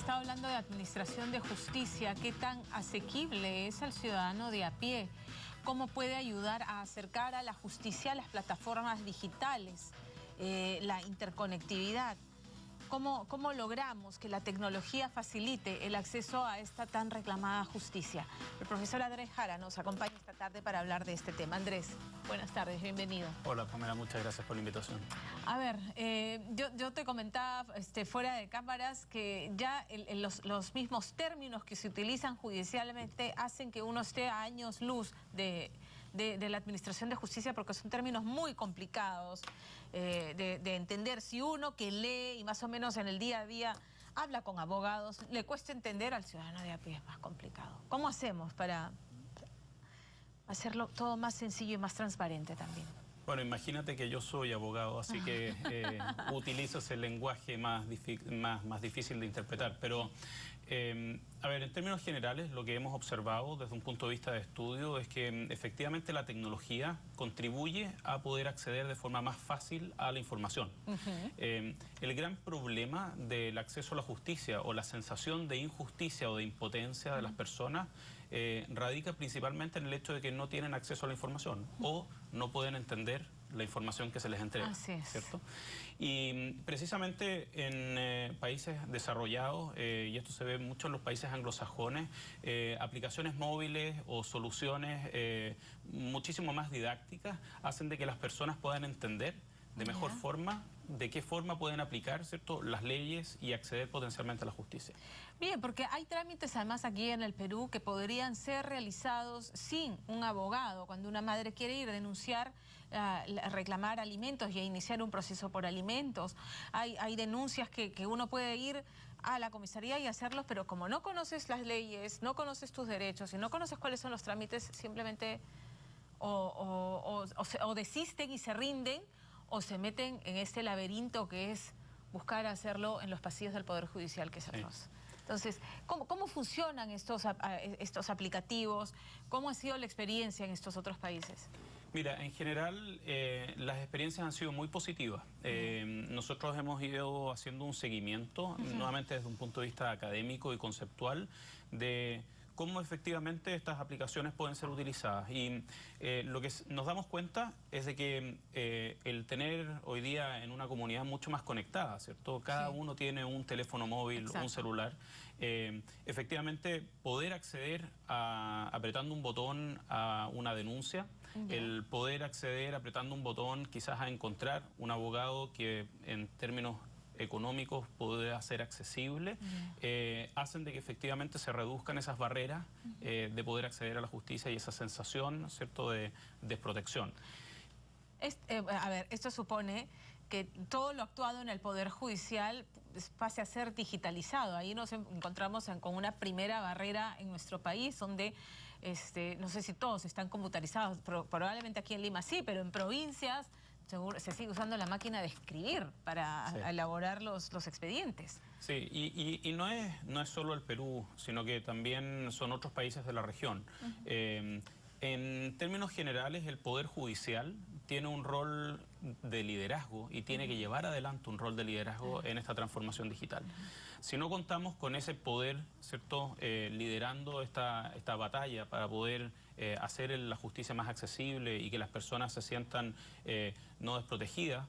estado hablando de administración de justicia. ¿Qué tan asequible es al ciudadano de a pie? ¿Cómo puede ayudar a acercar a la justicia a las plataformas digitales, la interconectividad? ¿Cómo logramos que la tecnología facilite el acceso a esta tan reclamada justicia? El profesor Andrés Jara nos acompaña esta tarde para hablar de este tema. Andrés, buenas tardes, bienvenido. Hola Pamela, muchas gracias por la invitación. A ver, yo te comentaba fuera de cámaras que ya los mismos términos que se utilizan judicialmente hacen que uno esté a años luz de la administración de justicia, porque son términos muy complicados de entender. Si uno que lee y más o menos en el día a día habla con abogados, le cuesta entender, al ciudadano de a pie es más complicado. ¿Cómo hacemos para hacerlo todo más sencillo y más transparente también? Bueno, imagínate que yo soy abogado, así que utilizo ese lenguaje más difícil de interpretar. Pero, a ver, en términos generales, lo que hemos observado desde un punto de vista de estudio es que efectivamente la tecnología contribuye a poder acceder de forma más fácil a la información. El gran problema del acceso a la justicia o la sensación de injusticia o de impotencia de las personas radica principalmente en el hecho de que no tienen acceso a la información o no pueden entender la información que se les entrega, ¿cierto? Y precisamente en países desarrollados, y esto se ve mucho en los países anglosajones, aplicaciones móviles o soluciones muchísimo más didácticas hacen de que las personas puedan entender de mejor forma de qué forma pueden aplicar, ¿cierto?, las leyes y acceder potencialmente a la justicia. Bien, porque hay trámites además aquí en el Perú que podrían ser realizados sin un abogado. Cuando una madre quiere ir a denunciar, reclamar alimentos y a iniciar un proceso por alimentos, hay denuncias que uno puede ir a la comisaría y hacerlos, pero como no conoces las leyes, no conoces tus derechos y no conoces cuáles son los trámites, simplemente o desisten y se rinden, o se meten en este laberinto que es buscar hacerlo en los pasillos del Poder Judicial, que es atroz. Entonces, ¿cómo funcionan estos aplicativos? ¿Cómo ha sido la experiencia en estos otros países? Mira, en general las experiencias han sido muy positivas. Nosotros hemos ido haciendo un seguimiento, nuevamente desde un punto de vista académico y conceptual, de cómo efectivamente estas aplicaciones pueden ser utilizadas. Y lo que nos damos cuenta es de que el tener hoy día en una comunidad mucho más conectada, ¿cierto? Cada uno tiene un teléfono móvil, un celular. Efectivamente, poder acceder apretando un botón a una denuncia, el poder acceder apretando un botón quizás a encontrar un abogado que en términos económicos pueda ser accesible, hacen de que efectivamente se reduzcan esas barreras de poder acceder a la justicia y esa sensación, ¿cierto?, de desprotección. A ver, esto supone que todo lo actuado en el Poder Judicial pase a ser digitalizado. Ahí nos encontramos con una primera barrera en nuestro país, donde no sé si todos están computarizados, probablemente aquí en Lima sí, pero en provincias seguro se sigue usando la máquina de escribir para elaborar los expedientes. Sí, y no es solo el Perú, sino que también son otros países de la región. En términos generales, el Poder Judicial tiene un rol de liderazgo y tiene que llevar adelante un rol de liderazgo en esta transformación digital. Si no contamos con ese poder, ¿cierto?, liderando esta batalla para poder hacer la justicia más accesible y que las personas se sientan no desprotegidas,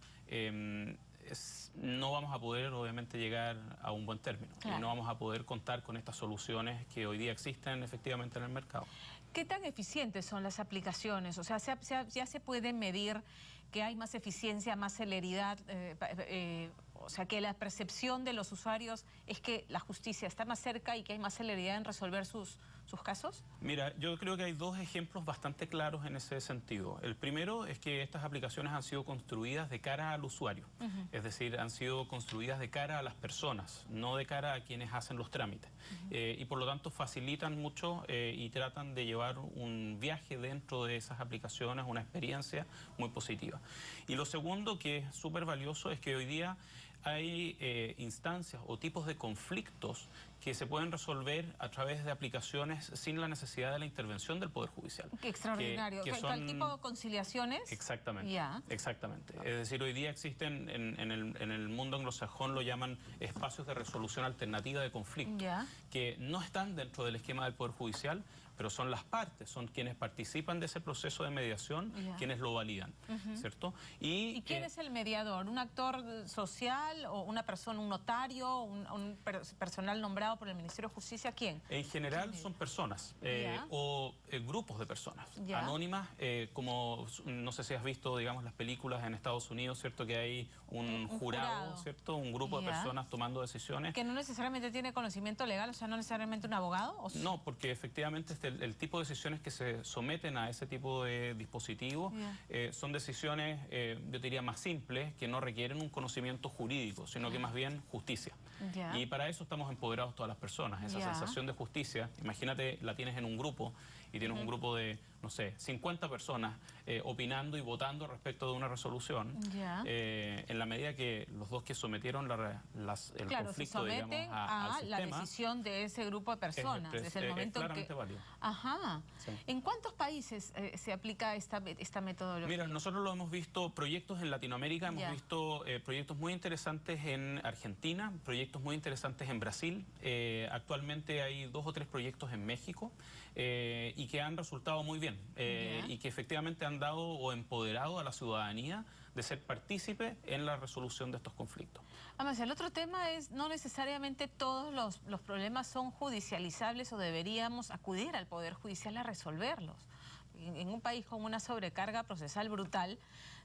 no vamos a poder obviamente llegar a un buen término. Y no vamos a poder contar con estas soluciones que hoy día existen efectivamente en el mercado. ¿Qué tan eficientes son las aplicaciones? O sea, ya se puede medir que hay más eficiencia, más celeridad, o sea, que la percepción de los usuarios es que la justicia está más cerca y que hay más celeridad en resolver sus casos? Mira, yo creo que hay dos ejemplos bastante claros en ese sentido. El primero es que estas aplicaciones han sido construidas de cara al usuario, es decir, han sido construidas de cara a las personas, no de cara a quienes hacen los trámites. Y por lo tanto facilitan mucho y tratan de llevar un viaje dentro de esas aplicaciones, una experiencia muy positiva. política. Y lo segundo, que es súper valioso, es que hoy día hay instancias o tipos de conflictos que se pueden resolver a través de aplicaciones sin la necesidad de la intervención del Poder Judicial. Qué extraordinario. Que ¿Cuál tipo de conciliaciones? Exactamente. Ya. Exactamente. Es decir, hoy día existen en el mundo anglosajón, lo llaman espacios de resolución alternativa de conflicto, Ya. que no están dentro del esquema del Poder Judicial, pero son las partes, son quienes participan de ese proceso de mediación, Ya. quienes lo validan, ¿cierto? ¿Y quién es el mediador? ¿Un actor social o una persona, un notario, un personal nombrado por el Ministerio de Justicia? ¿Quién? En general son personas Ya. o grupos de personas Ya. anónimas, como no sé si has visto, digamos, las películas en Estados Unidos, ¿cierto? Que hay un jurado, ¿cierto? Un grupo de Ya. personas tomando decisiones. Que no necesariamente tiene conocimiento legal, o sea, no necesariamente un abogado. ¿O sí? No, porque efectivamente el tipo de decisiones que se someten a ese tipo de dispositivos son decisiones, yo diría, más simples, que no requieren un conocimiento jurídico, sino que más bien justicia. Ya. Y para eso estamos empoderados todas las personas. Esa Ya. sensación de justicia, imagínate, la tienes en un grupo y tienes un grupo de, no sé, 50 personas opinando y votando respecto de una resolución. Ya. En la medida que los dos que sometieron el Claro, conflicto, se someten digamos, al a la sistema, decisión de ese grupo de personas desde el momento en que... claramente válido. Ajá. Sí. ¿En cuántos países se aplica esta metodología? Mira, nosotros lo hemos visto, proyectos en Latinoamérica, hemos Ya. visto proyectos muy interesantes en Argentina, proyectos muy interesantes en Brasil. Actualmente hay 2 o 3 proyectos en México y que han resultado muy bien Ya. y que efectivamente han dado o empoderado a la ciudadanía de ser partícipe en la resolución de estos conflictos. Además, el otro tema es no necesariamente todos los problemas son judicializables o deberíamos acudir al Poder Judicial a resolverlos. En un país con una sobrecarga procesal brutal,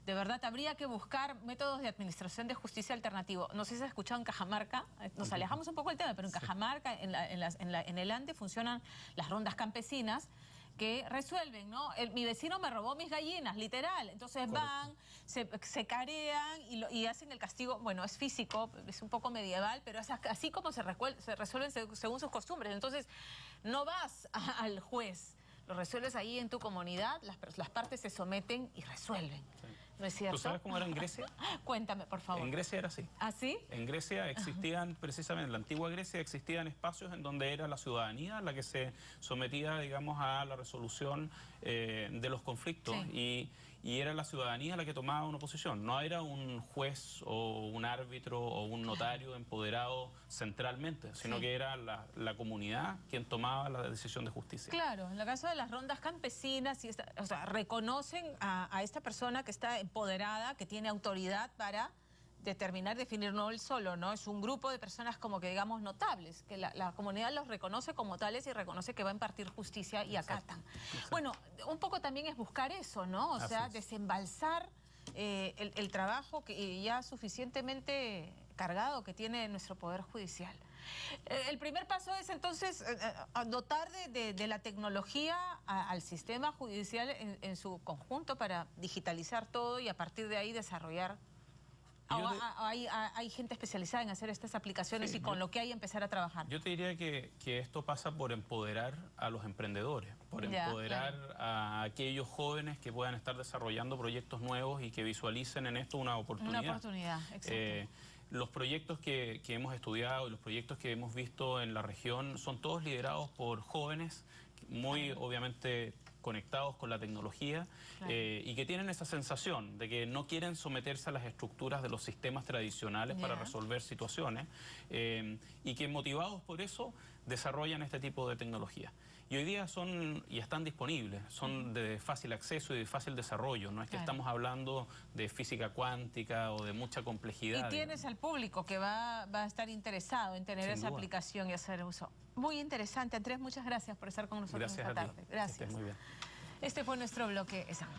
de verdad habría que buscar métodos de administración de justicia alternativo. No sé si has escuchado en Cajamarca, nos alejamos un poco del tema, pero en Cajamarca, en el Ande, funcionan las rondas campesinas que resuelven, ¿no? Mi vecino me robó mis gallinas, literal. Entonces van, se carean y hacen el castigo. Bueno, es físico, es un poco medieval, pero es así como se resuelven según sus costumbres. Entonces, no vas al juez, lo resuelves ahí en tu comunidad, las partes se someten y resuelven. Sí. ¿No es cierto? ¿Tú sabes cómo era en Grecia? Cuéntame, por favor. En Grecia era así. ¿Ah, sí? En Grecia existían, precisamente en la antigua Grecia, existían espacios en donde era la ciudadanía la que se sometía, digamos, a la resolución de los conflictos y era la ciudadanía la que tomaba una posición. No era un juez o un árbitro o un notario empoderado centralmente, sino que era la comunidad quien tomaba la decisión de justicia. Claro, en el caso de las rondas campesinas, o sea, reconocen a esta persona que está empoderada, que tiene autoridad para determinar, definir, no él solo, ¿no? Es un grupo de personas como que digamos notables, que la comunidad los reconoce como tales y reconoce que va a impartir justicia y acatan. Exacto. Bueno, un poco también es buscar eso, ¿no? O sea, desembalsar el trabajo que ya suficientemente cargado que tiene nuestro Poder Judicial. El primer paso es entonces dotar de la tecnología al sistema judicial en su conjunto para digitalizar todo y a partir de ahí desarrollar. Hay gente especializada en hacer estas aplicaciones y con lo que hay empezar a trabajar. Yo te diría que esto pasa por empoderar a los emprendedores, por empoderar a aquellos jóvenes que puedan estar desarrollando proyectos nuevos y que visualicen en esto una oportunidad. Una oportunidad, exacto. Los proyectos que hemos estudiado y los proyectos que hemos visto en la región son todos liderados por jóvenes, muy obviamente conectados con la tecnología y que tienen esa sensación de que no quieren someterse a las estructuras de los sistemas tradicionales para resolver situaciones y que motivados por eso desarrollan este tipo de tecnología. Y hoy día son y están disponibles, son de fácil acceso y de fácil desarrollo. No es que estamos hablando de física cuántica o de mucha complejidad. Y tienes al público que va a estar interesado en tener esa aplicación y hacer uso. Muy interesante. Andrés, muchas gracias por estar con nosotros esta tarde. Gracias. Muy bien. Este fue nuestro bloque ESAM.